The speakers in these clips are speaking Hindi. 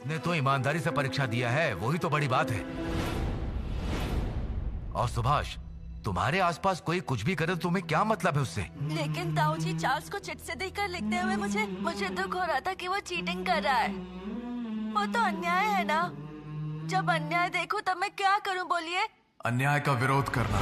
उसने तो ईमानदारी से परीक्षा दिया है, वही तो बड़ी बात है। और सुभाष, तुम्हारे आसपास कोई कुछ भी करे तो तुम्हें क्या मतलब है उससे? लेकिन ताऊ जी, चार्ल्स को चिट से देखकर लिखते हुए मुझे दुख हो रहा था कि वो चीटिंग कर रहा है। वो तो अन्याय है ना। जब अन्याय देखूं तब मैं क्या करूं, बोलिए? अन्याय का विरोध करना।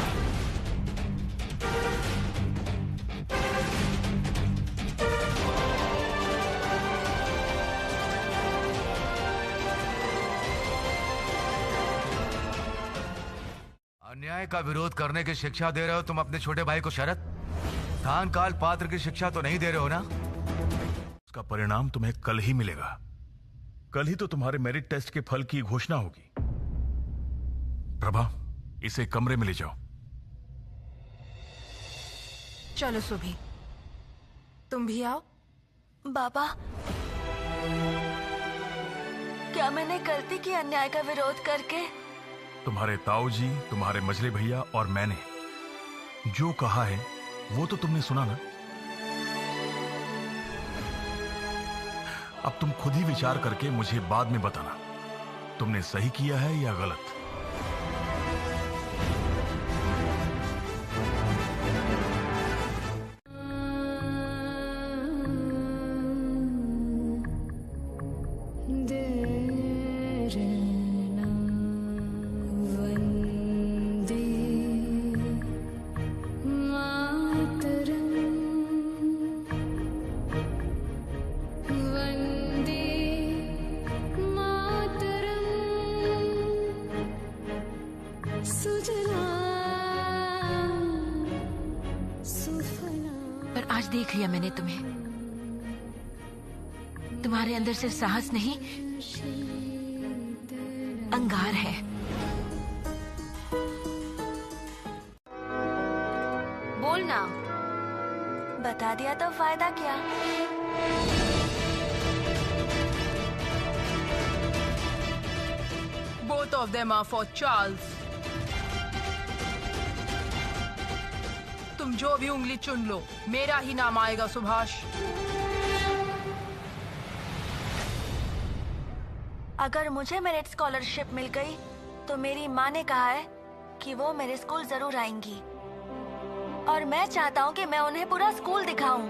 अन्याय का विरोध करने की शिक्षा दे रहे हो तुम अपने छोटे भाई को शरत? स्थान काल पात्र की शिक्षा तो नहीं दे रहे हो ना? उसका परिणाम तुम्हें कल ही मिलेगा। कल ही तो तुम्हारे मेरिट टेस्ट के फल की घोषणा होगी। प्रभा, इसे कमरे में ले जाओ। चलो सुभी, तुम भी आओ। बाबा, क्या मैंने गलती की अन्याय का विरोध करके? तुम्हारे ताऊ जी, तुम्हारे मजले भैया और मैंने जो कहा है वो तो तुमने सुना ना। अब तुम खुद ही विचार करके मुझे बाद में बताना तुमने सही किया है या गलत। पर आज देख लिया मैंने तुम्हें। तुम्हारे अंदर सिर्फ साहस नहीं, अंगार है। बोलना। बता दिया तो फायदा क्या? Both of them are for Charles. तुम जो भी उंगली चुन लो, मेरा ही नाम आएगा सुभाष। अगर मुझे मेरिट स्कॉलरशिप मिल गई तो मेरी माँ ने कहा है कि वो मेरे स्कूल जरूर आएंगी, और मैं चाहता हूँ कि मैं उन्हें पूरा स्कूल दिखाऊं।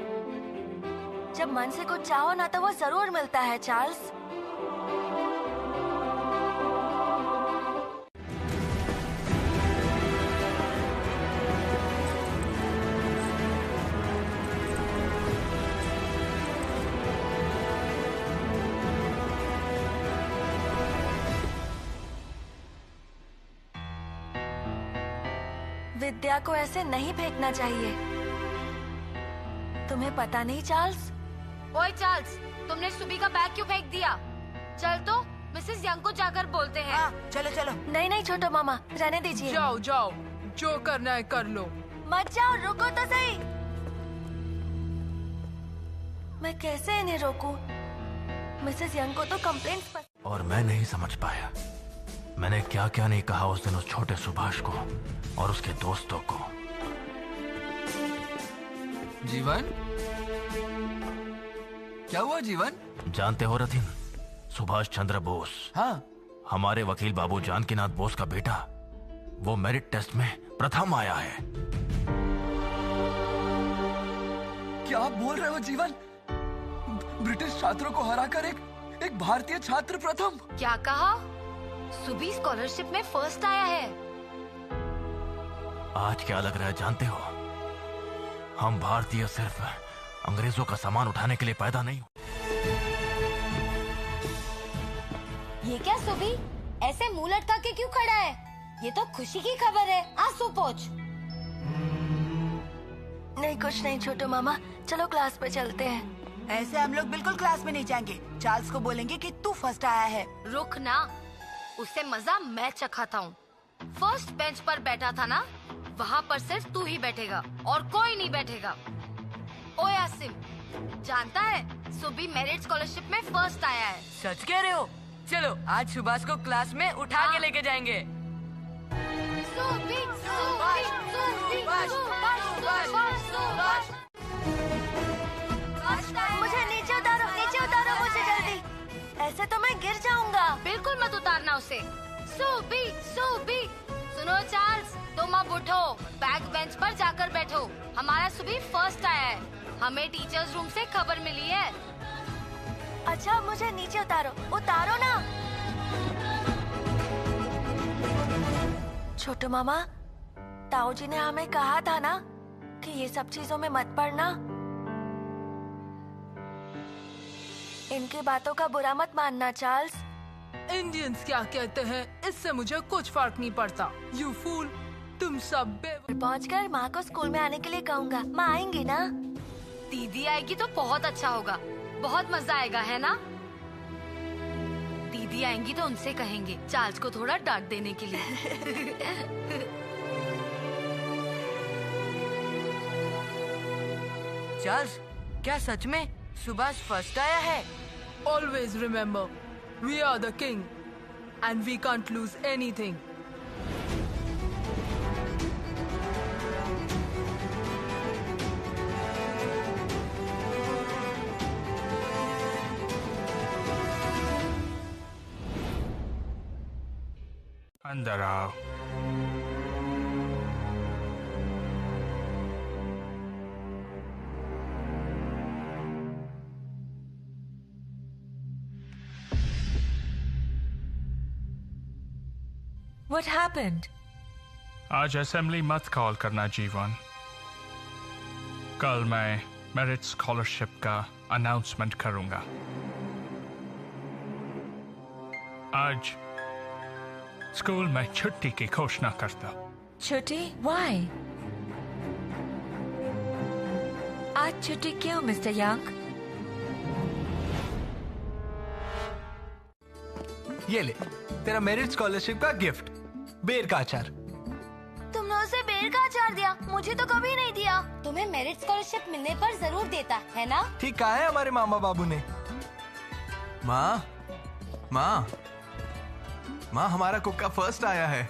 जब मन से कुछ चाहो ना तो वो जरूर मिलता है, चार्ल्स। विद्या को ऐसे नहीं फेंकना चाहिए। तुम्हें पता नहीं चार्ल्स? ओए चार्ल्स, तुमने सुबी का बैग क्यों फेंक दिया? चल तो मिसेस यंग को जाकर बोलते हैं। चलो चलो। नहीं नहीं छोटो मामा, रहने दीजिए। जाओ जाओ, जो करना है कर लो। मत जाओ, रुको तो सही। मैं कैसे इन्हें रोकूं? मिसेस यंग को तो कंप्लेंट्स पर। और मैं नहीं समझ पाया मैंने क्या क्या नहीं कहा उस दिन उस छोटे सुभाष को और उसके दोस्तों को। जीवन, क्या हुआ जीवन? जानते हो रथिन, सुभाष चंद्र बोस, हाँ, हमारे वकील बाबू जानकीनाथ बोस का बेटा, वो मेरिट टेस्ट में प्रथम आया है। क्या आप बोल रहे हो जीवन? ब्रिटिश छात्रों को हराकर एक भारतीय छात्र प्रथम? क्या कहा? सुबी स्कॉलरशिप में फर्स्ट आया है। आज क्या लग रहा है जानते हो? हम भारतीय सिर्फ अंग्रेजों का सामान उठाने के लिए पैदा नहीं हुए। ये क्या सुबी, ऐसे मुंह लटका के क्यों खड़ा है? ये तो खुशी की खबर है। आंसू पोंछ। नहीं कुछ नहीं छोटो मामा, चलो क्लास पे चलते हैं। ऐसे हम लोग बिल्कुल क्लास में नहीं जाएंगे। चार्ल्स को बोलेंगे कि तू फर्स्ट आया है। रुक ना, उससे मजा मैं चखाता हूँ। फर्स्ट बेंच पर बैठा था ना, वहाँ पर सिर्फ तू ही बैठेगा और कोई नहीं बैठेगा। ओए आसिम, जानता है सुबी मेरिट स्कॉलरशिप में फर्स्ट आया है। सच कह रहे हो? चलो आज सुभाष को क्लास में उठा के लेके जाएंगे। सुबी, सुबी, सुबी, मुझे नीचे उतारो मुझे जल्दी। ऐसे तो मैं गिर जाऊंगा। बिल्कुल मत उतारना उसे। सूबी सूबी। सुनो चार्ल्स, तुम अब उठो, बैक बेंच पर जाकर बैठो। हमारा सुबी फर्स्ट आया है, हमें टीचर्स रूम से खबर मिली है। अच्छा मुझे नीचे उतारो, उतारो ना। छोटू मामा, ताऊ जी ने हमें कहा था ना कि ये सब चीजों में मत पड़ना। इनकी बातों का बुरा मत मानना चार्ल्स। इंडियंस क्या कहते हैं इससे मुझे कुछ फर्क नहीं पड़ता। यू फूल, तुम सब पहुंचकर माँ को स्कूल में आने के लिए कहूँगा। माँ आएंगी ना? दीदी आएगी तो बहुत अच्छा होगा, बहुत मजा आएगा, है ना? दीदी आएंगी तो उनसे कहेंगे चार्ल्स को थोड़ा डांट देने के लिए। चार्ल्स, क्या सच में सुभाष फर्स्ट आया है? Always remember, we are the king and we can't lose anything. अंदर आओ। What happened? आज असेंबली मत कॉल करना जीवन। कल मैं मेरिट स्कॉलरशिप का अनाउंसमेंट करूंगा। आज स्कूल में छुट्टी की घोषणा करता। छुट्टी? Why? आज छुट्टी क्यों, मिस्टर यंग? ये ले तेरा मेरिट स्कॉलरशिप का गिफ्ट, बेर का अचार। तुमने उसे बेर का अचार दिया, मुझे तो कभी नहीं दिया। तुम्हें मेरिट स्कॉलरशिप मिलने पर जरूर देता है ना? ठीक कहा है हमारे मामा बाबू ने। माँ माँ माँ, हमारा कुक्का फर्स्ट आया है,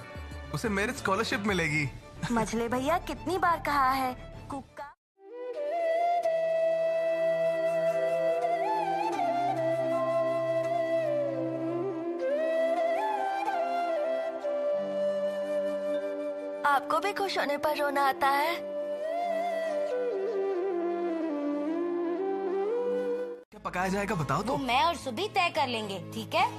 उसे मेरिट स्कॉलरशिप मिलेगी। मछली भैया कितनी बार कहा है, कुक्का। आपको भी खुश होने पर रोना आता है? क्या पकाया जाएगा बताओ तो। वो मैं और सुबी तय कर लेंगे, ठीक है?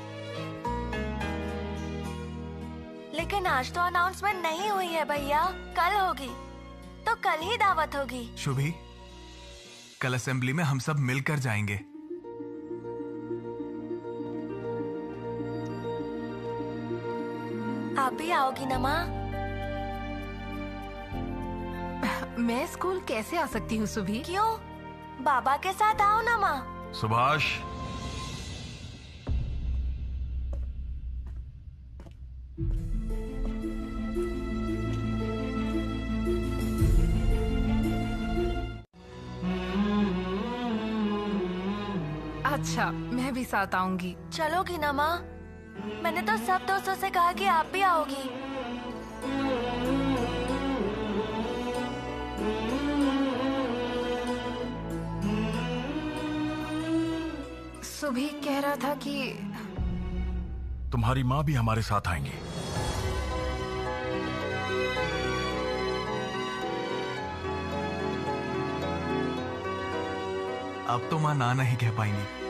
लेकिन आज तो अनाउंसमेंट नहीं हुई है भैया, कल होगी, तो कल ही दावत होगी। शुभी, कल असेंबली में हम सब मिलकर जाएंगे। आप भी आओगी ना माँ? मैं स्कूल कैसे आ सकती हूँ सुभी? क्यों? बाबा के साथ आओ ना माँ। सुभाष, अच्छा, मैं भी साथ आऊंगी। चलोगी ना माँ? मैंने तो सब दोस्तों से कहा कि आप भी आओगी। सुभी कह रहा था कि तुम्हारी माँ भी हमारे साथ आएंगी। अब तो माँ ना नहीं कह पाएंगी।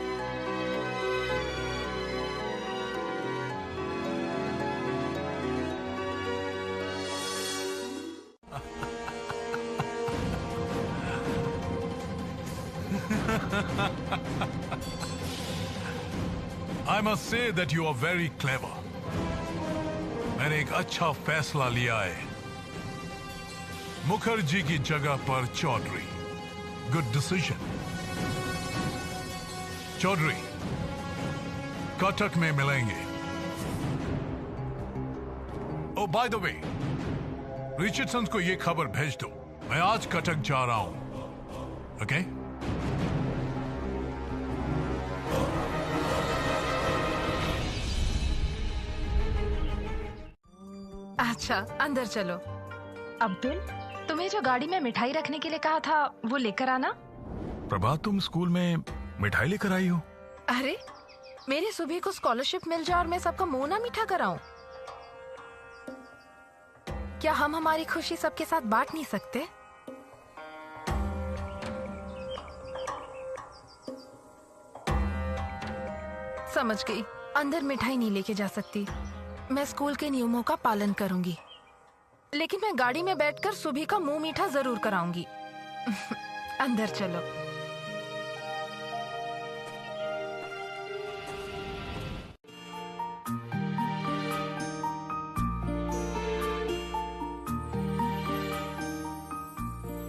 I must say that you are very clever. मैंने एक अच्छा फैसला लिया है। मुखर्जी की जगह पर चौधरी। Good decision. चौधरी, कटक में मिलेंगे। Oh, by the way, Richardson को ये खबर भेज दो, मैं आज कटक जा रहा हूं। Okay? अच्छा, अंदर चलो। अब्दुल, तुम्हें जो गाड़ी में मिठाई रखने के लिए कहा था वो लेकर आना। प्रभा, तुम स्कूल में मिठाई लेकर आई हो? अरे मेरे सुबह को स्कॉलरशिप मिल जाए और मैं सबका मुंह ना मीठा कराऊं। क्या हम हमारी खुशी सबके साथ बांट नहीं सकते? समझ गई, अंदर मिठाई नहीं लेके जा सकती। मैं स्कूल के नियमों का पालन करूंगी, लेकिन मैं गाड़ी में बैठकर सुबह का मुंह मीठा जरूर कराऊंगी। अंदर चलो।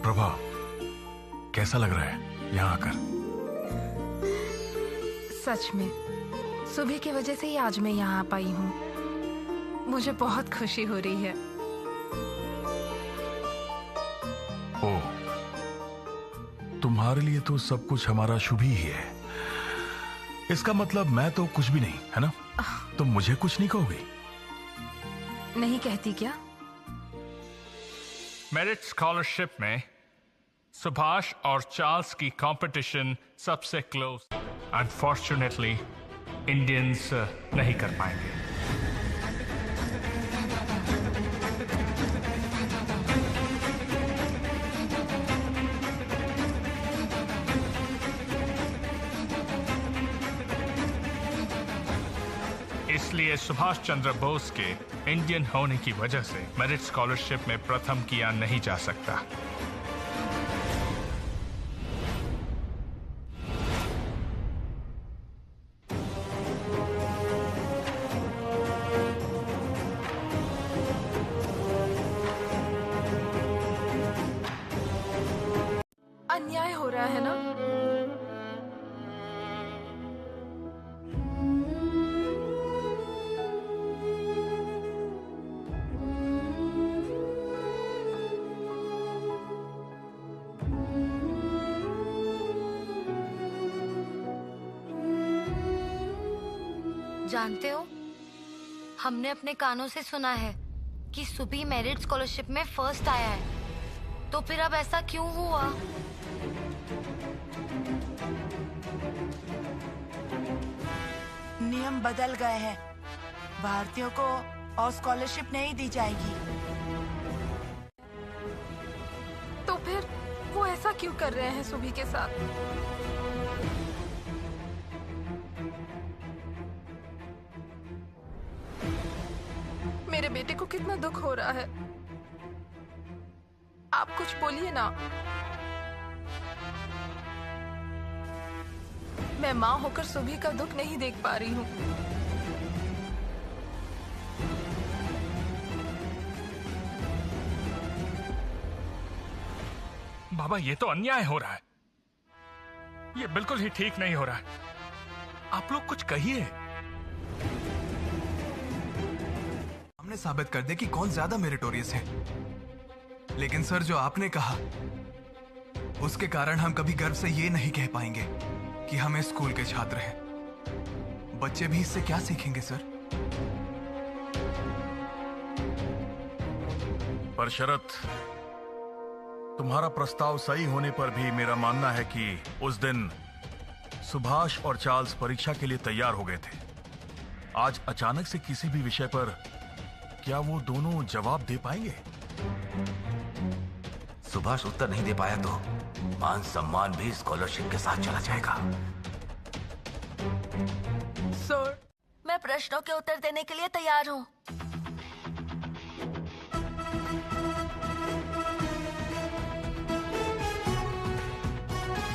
प्रभा, कैसा लग रहा है यहाँ आकर? सच में सुबह की वजह से ही आज मैं यहाँ आ पाई हूँ। मुझे बहुत खुशी हो रही है। ओ, तुम्हारे लिए तो सब कुछ हमारा शुभ ही है। इसका मतलब मैं तो कुछ भी नहीं, है ना? तुम मुझे कुछ नहीं कहोगी? नहीं कहती क्या? मेरिट स्कॉलरशिप में सुभाष और चार्ल्स की कंपटीशन सबसे क्लोज अनफॉर्चुनेटली इंडियंस नहीं कर पाएंगे। इसलिए सुभाष चंद्र बोस के इंडियन होने की वजह से मेरिट स्कॉलरशिप में प्रथम किया नहीं जा सकता। अन्याय हो रहा है ना? जानते हो, हमने अपने कानों से सुना है कि सुबह मेरिट स्कॉलरशिप में फर्स्ट आया है, तो फिर अब ऐसा क्यों हुआ? नियम बदल गए हैं। भारतीयों को और स्कॉलरशिप नहीं दी जाएगी। तो फिर वो ऐसा क्यों कर रहे हैं सुबह के साथ? मेरे बेटे को कितना दुख हो रहा है। आप कुछ बोलिए ना। मैं माँ होकर सुबह का दुख नहीं देख पा रही हूँ। बाबा, ये तो अन्याय हो रहा है। ये बिल्कुल ही ठीक नहीं हो रहा है। आप लोग कुछ कहिए। हमने साबित कर दे कि कौन ज्यादा मेरिटोरियस है। लेकिन सर, जो आपने कहा उसके कारण हम कभी गर्व से ये नहीं कह पाएंगे कि हम इस स्कूल के छात्र हैं। बच्चे भी इससे क्या सीखेंगे सर? पर शरत, तुम्हारा प्रस्ताव सही होने पर भी मेरा मानना है कि उस दिन सुभाष और चार्ल्स परीक्षा के लिए तैयार हो गए थे। आज अचानक से किसी भी विषय पर क्या वो दोनों जवाब दे पाएंगे? सुभाष उत्तर नहीं दे पाया तो मान सम्मान भी स्कॉलरशिप के साथ चला जाएगा। सर, मैं प्रश्नों के उत्तर देने के लिए तैयार हूँ।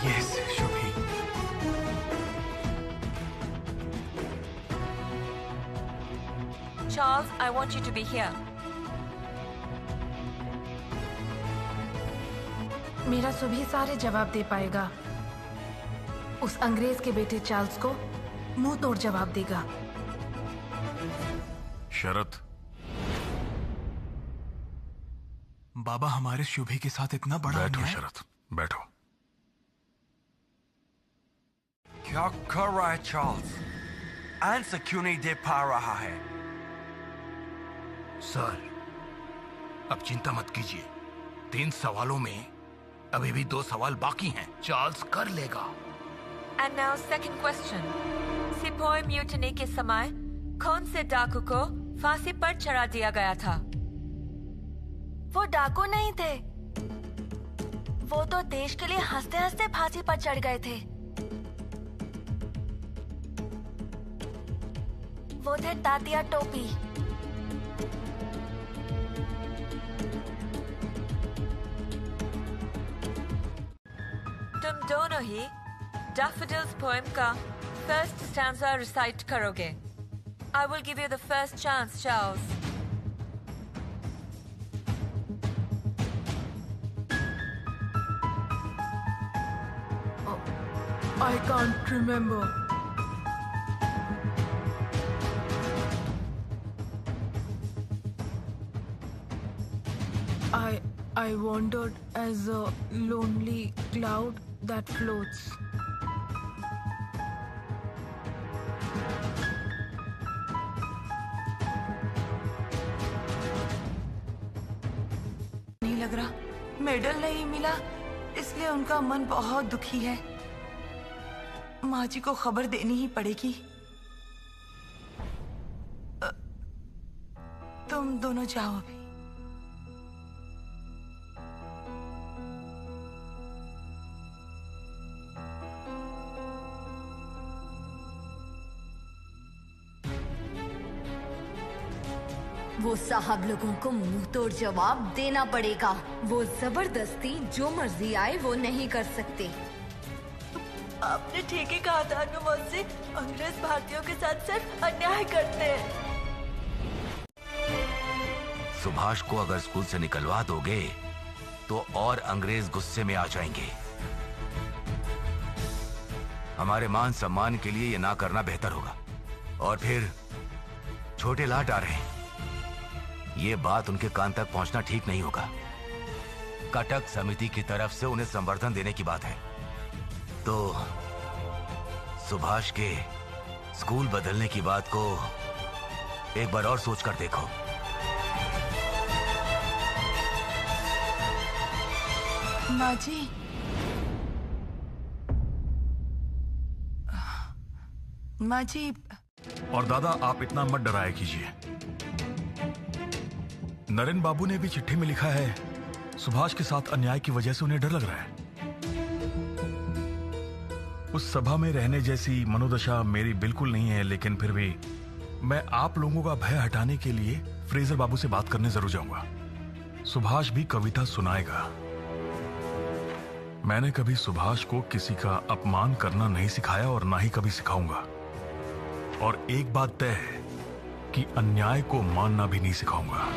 Yes, Shubhi. Charles, I want you to be here. मेरा सुबह सारे जवाब दे पाएगा। उस अंग्रेज के बेटे चार्ल्स को मुंह तोड़ जवाब देगा। शरत, बाबा, हमारे शुभी के साथ इतना बड़ा बैठो अन्याय? शरत, बैठो। क्या कर रहा है चार्ल्स? आंसर क्यों नहीं दे पा रहा है? सर, अब चिंता मत कीजिए। 3 सवालों में अभी भी 2 सवाल बाकी हैं। चार्ल्स कर लेगा। And now second question. से पोए म्यूटनी के समय कौन से डाकू को फांसी पर चढ़ा दिया गया था? वो डाकू नहीं थे, वो तो देश के लिए हंसते हंसते फांसी पर चढ़ गए थे। वो थे तात्या टोपी। तुम दोनों ही डैफोडिल्स पोएम का फर्स्ट स्टैंजा रिसाइट करोगे। I will give you the first chance, Charles. I can't remember. I wandered as a lonely cloud that floats. नहीं लग रहा, मेडल नहीं मिला, इसलिए उनका मन बहुत दुखी है। माँ जी को खबर देनी ही पड़ेगी। तुम दोनों जाओ अभी। वो साहब लोगों को मुंह तोड़ जवाब देना पड़ेगा। वो जबरदस्ती जो मर्जी आए वो नहीं कर सकते। आपने ठीक ही कहा था अनुमोद से, अंग्रेज भारतीयों के साथ सिर्फ अन्याय करते हैं। सुभाष को अगर स्कूल से निकलवा दोगे तो और अंग्रेज गुस्से में आ जाएंगे। हमारे मान सम्मान के लिए ये ना करना बेहतर होगा। और फिर छोटे लाट आ रहे हैं, ये बात उनके कान तक पहुंचना ठीक नहीं होगा। कटक समिति की तरफ से उन्हें संवर्धन देने की बात है, तो सुभाष के स्कूल बदलने की बात को एक बार और सोच कर देखो। माँ जी, माँ जी। और दादा, आप इतना मत डराया कीजिए। नरेन बाबू ने भी चिट्ठी में लिखा है, सुभाष के साथ अन्याय की वजह से उन्हें डर लग रहा है। उस सभा में रहने जैसी मनोदशा मेरी बिल्कुल नहीं है, लेकिन फिर भी मैं आप लोगों का भय हटाने के लिए फ्रेजर बाबू से बात करने जरूर जाऊंगा। सुभाष भी कविता सुनाएगा। मैंने कभी सुभाष को किसी का अपमान करना नहीं सिखाया और ना ही कभी सिखाऊंगा। और एक बात तय है कि अन्याय को मानना भी नहीं सिखाऊंगा।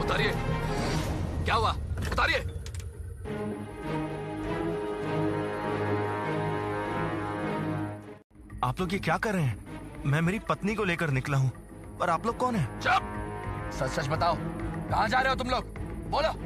उतारिए, क्या हुआ? उतारिए। आप लोग ये क्या कर रहे हैं? मैं मेरी पत्नी को लेकर निकला हूँ, पर आप लोग कौन हैं? चुप! सच सच बताओ, कहाँ जा रहे हो तुम लोग? बोलो।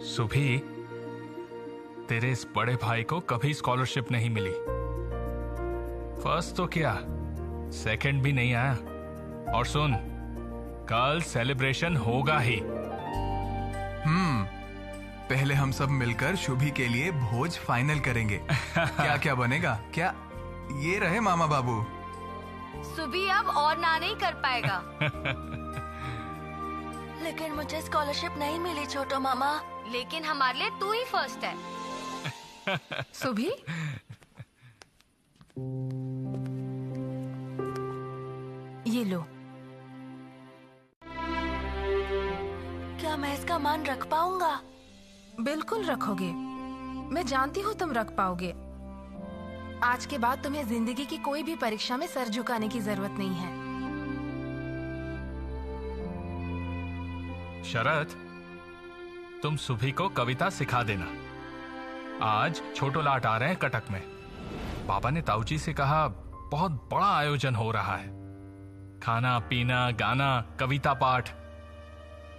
सुभी, तेरे इस बड़े भाई को कभी स्कॉलरशिप नहीं मिली। फर्स्ट तो क्या, सेकंड भी नहीं आया। और सुन, कल सेलिब्रेशन होगा ही। पहले हम सब मिलकर शुभी के लिए भोज फाइनल करेंगे। क्या क्या बनेगा? क्या ये रहे मामा बाबू? सुबी अब और ना नहीं कर पाएगा। लेकिन मुझे स्कॉलरशिप नहीं मिली छोटो मामा। लेकिन हमारे लिए तू ही फर्स्ट है। सुभी, ये लो। क्या मैं इसका मान रख पाऊंगा? बिल्कुल रखोगे, मैं जानती हूँ तुम रख पाओगे। आज के बाद तुम्हें जिंदगी की कोई भी परीक्षा में सर झुकाने की जरूरत नहीं है। शरद, तुम सुभी को कविता सिखा देना। आज छोटो लाट आ रहे हैं कटक में। पापा ने ताऊजी से कहा बहुत बड़ा आयोजन हो रहा है। खाना पीना, गाना, कविता पाठ,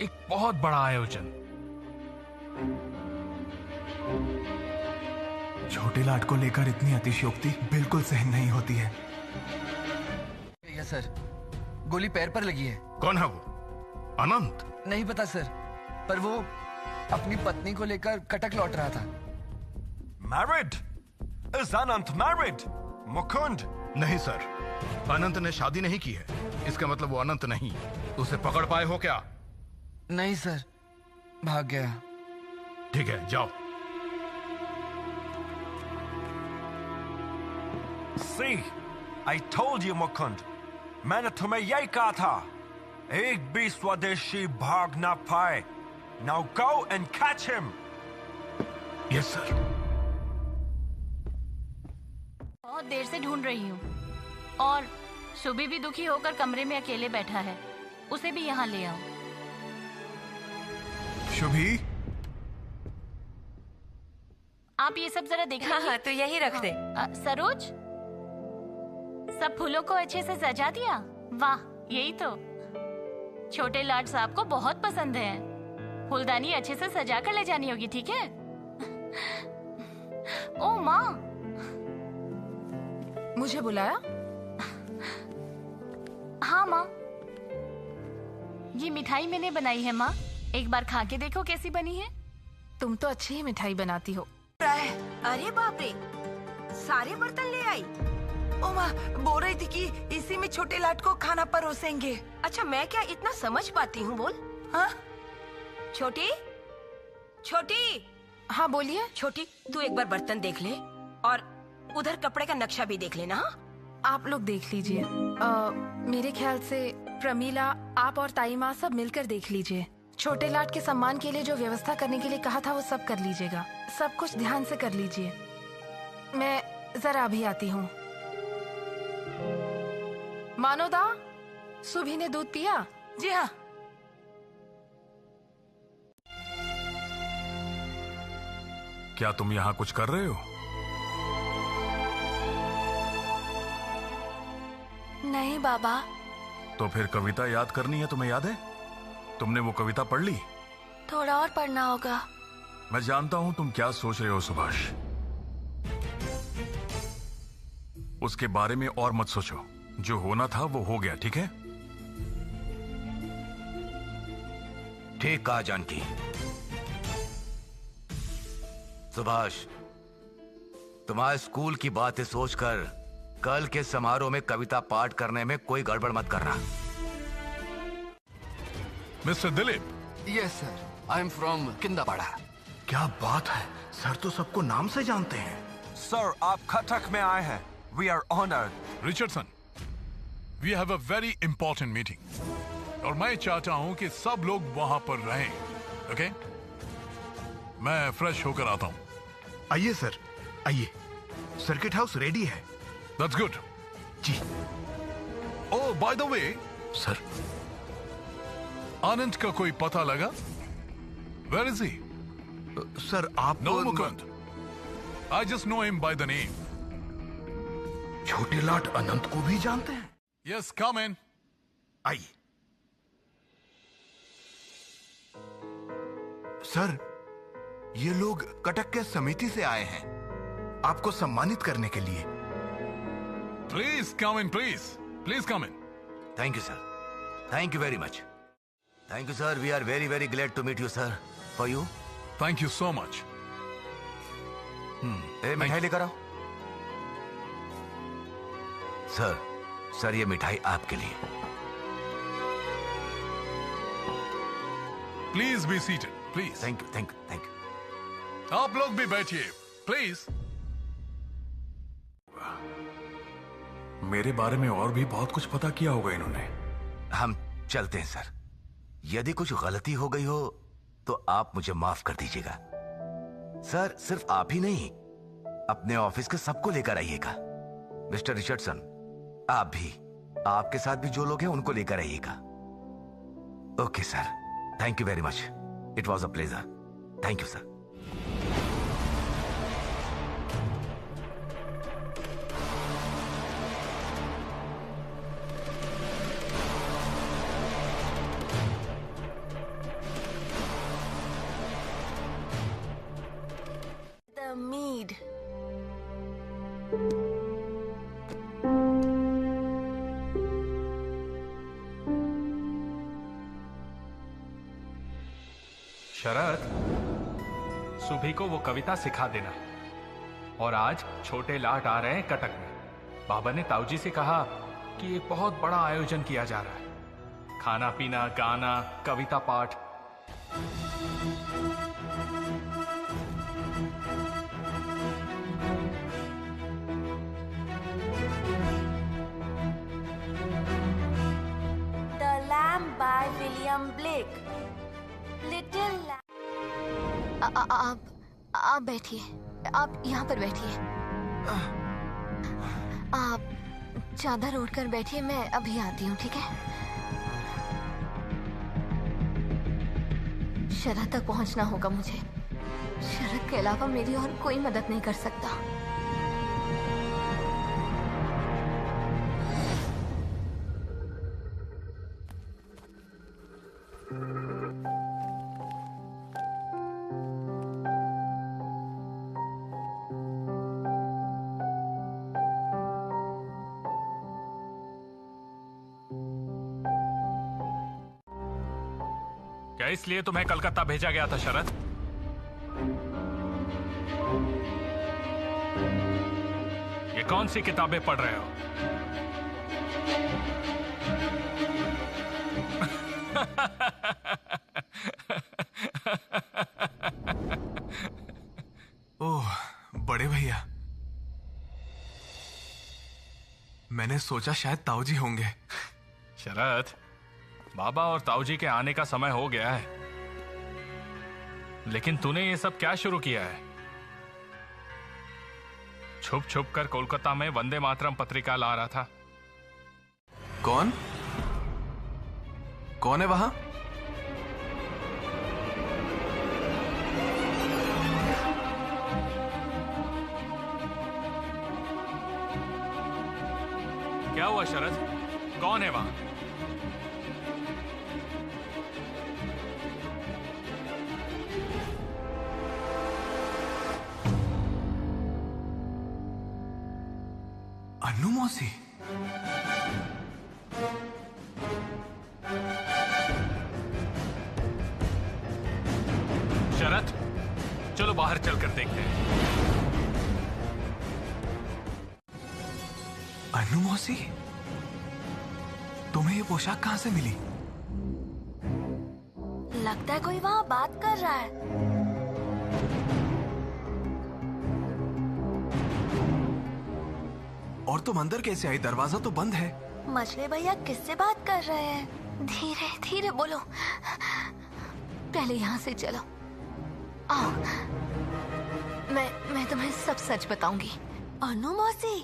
एक बहुत बड़ा आयोजन। छोटे लाट को लेकर इतनी अतिशयोक्ति बिल्कुल सहन नहीं होती है। यस सर, गोली पैर पर लगी है। कौन है वो? अनंत? नहीं पता सर, पर वो अपनी पत्नी को लेकर कटक लौट रहा था। Married? Is Anant married? Mukund? नहीं सर, अनंत ने शादी नहीं की है। इसका मतलब वो अनंत नहीं। उसे पकड़ पाए हो क्या? नहीं सर, भाग गया। ठीक है, जाओ। See, I told you Mukund, मैंने तुम्हें यही कहा था। एक भी स्वदेशी भाग ना पाए। Now go and catch him. Yes sir. बहुत देर से ढूंढ रही हूँ और सुबी भी दुखी होकर कमरे में अकेले बैठा है। उसे भी यहाँ ले आओ। शुभी, आप ये सब जरा देखिए। हाँ, तो यही रख दे। सरोज, सब फूलों को अच्छे से सजा दिया? वाह, यही तो छोटे लाड साहब को बहुत पसंद है। फूलदानी अच्छे से सजा कर ले जानी होगी, ठीक है? ओ माँ, मुझे बुलाया? हाँ माँ, ये मिठाई मैंने बनाई है माँ, एक बार खा के देखो कैसी बनी है। तुम तो अच्छी ही मिठाई बनाती हो। अरे बाप रे, सारे बर्तन ले आई। ओ माँ, बोल रही थी कि इसी में छोटे लाट को खाना परोसेंगे। अच्छा, मैं क्या इतना समझ पाती हूँ? बोल। हाँ? छोटी, छोटी। हाँ बोलिए। छोटी, तू एक बार बर्तन देख ले और उधर कपड़े का नक्शा भी देख लेना। आप लोग देख लीजिए। मेरे ख्याल से प्रमीला, आप और ताई माँ सब मिलकर देख लीजिए। छोटे लाट के सम्मान के लिए जो व्यवस्था करने के लिए कहा था वो सब कर लीजिएगा। सब कुछ ध्यान से कर लीजिए। मैं जरा अभी आती हूँ। मानोदा, सुभी ने दूध पिया? जी हाँ। क्या तुम यहाँ कुछ कर रहे हो? नहीं बाबा। तो फिर कविता याद करनी है, तुम्हें याद है? तुमने वो कविता पढ़ ली? थोड़ा और पढ़ना होगा। मैं जानता हूं तुम क्या सोच रहे हो सुभाष। उसके बारे में और मत सोचो। जो होना था वो हो गया, ठीक है? ठीक कहा जानकी। सुभाष, तुम्हारे स्कूल की बातें सोचकर कल के समारोह में कविता पाठ करने में कोई गड़बड़ मत करना। Mister Dilip. Yes sir, I am from Kindapada. क्या बात है, सर तो सबको नाम से जानते हैं। सर, आप कटक में आए हैं। We are honored. Richardson, we have a very important meeting. और मैं चाहता हूं कि सब लोग वहां पर रहें। ओके? मैं फ्रेश होकर आता हूं। आइए सर, आइए। सर्किट हाउस रेडी है। That's good. जी। Oh, by the way, sir, Anand का कोई पता लगा? Where is he? सर आप No, Mukund. I just know him by the name. छोटे लाट अनंत को भी जानते हैं? Yes, come in. आइए। सर, ये लोग कटक के समिति से आए हैं, आपको सम्मानित करने के लिए। Please come in, please. Please come in. Thank you, sir. Thank you very much. Thank you, sir. We are very, very glad to meet you, sir. For you? Thank you so much. मिठाई लेकर आओ। सर, सर ये मिठाई आपके लिए। Please be seated, please. Thank you, thank you, thank you. आप लोग भी बैठिए, प्लीज। मेरे बारे में और भी बहुत कुछ पता किया होगा इन्होंने। हम चलते हैं सर। यदि कुछ गलती हो गई हो तो आप मुझे माफ कर दीजिएगा। सर सिर्फ आप ही नहीं, अपने ऑफिस के सबको लेकर आइएगा। मिस्टर रिचर्डसन, आप भी, आपके साथ भी जो लोग हैं उनको लेकर आइएगा। Okay sir, thank you very much. It was a pleasure. Thank you sir. The mead. शरद, सुभी को वो कविता सिखा देना। और आज छोटे लाट आ रहे हैं कटक में। बाबा ने ताऊजी से कहा कि एक बहुत बड़ा आयोजन किया जा रहा है। खाना पीना, गाना, कविता पाठ। The Lamb by William Blake. Little Lamb. आप बैठिए, आप यहाँ पर बैठिए। आप चादर ओढ़कर बैठिए, मैं अभी आती हूँ, ठीक है? शरद तक पहुँचना होगा मुझे। शरद के अलावा मेरी और कोई मदद नहीं कर सकता। क्या इसलिए तुम्हें कलकत्ता भेजा गया था शरद? ये कौन सी किताबें पढ़ रहे हो? ओह बड़े भैया, मैंने सोचा शायद ताऊजी होंगे। शरद, बाबा और ताऊजी के आने का समय हो गया है, लेकिन तूने ये सब क्या शुरू किया है? छुप छुप कर कोलकाता में वंदे मातरम पत्रिका ला रहा था। कौन कौन है वहां? क्या हुआ शरद, कौन है वहां? अन्नू मौसी। शरद, चलो बाहर चलकर देखते हैं। अन्नू मौसी, तुम्हें ये पोशाक कहां से मिली? लगता है कोई वहाँ बात कर रहा है। और तुम अंदर कैसे आई? दरवाजा तो बंद है। मछली भैया किससे बात कर रहे हैं? धीरे धीरे बोलो, पहले यहाँ से चलो। आओ, मैं तुम्हें सब सच बताऊंगी। अनु मौसी।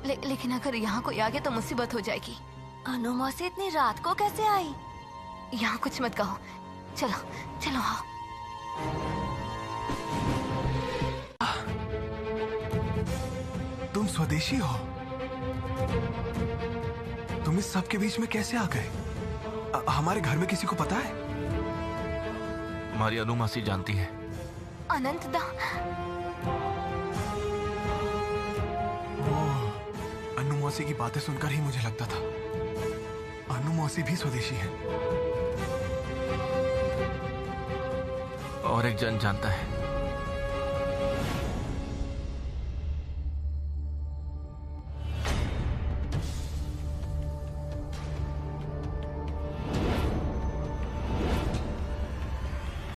लेकिन अगर यहाँ कोई आ गया तो मुसीबत हो जाएगी। अनु मौसी इतनी रात को कैसे आई? यहाँ कुछ मत कहो, चलो चलो आओ। तुम स्वदेशी हो? तुम इस सब के बीच में कैसे आ गए? हमारे घर में किसी को पता है? हमारी अनु मासी जानती है। अनंत दा। अनु मौसी की बातें सुनकर ही मुझे लगता था अनु मौसी भी स्वदेशी है। और एक जन जानता है।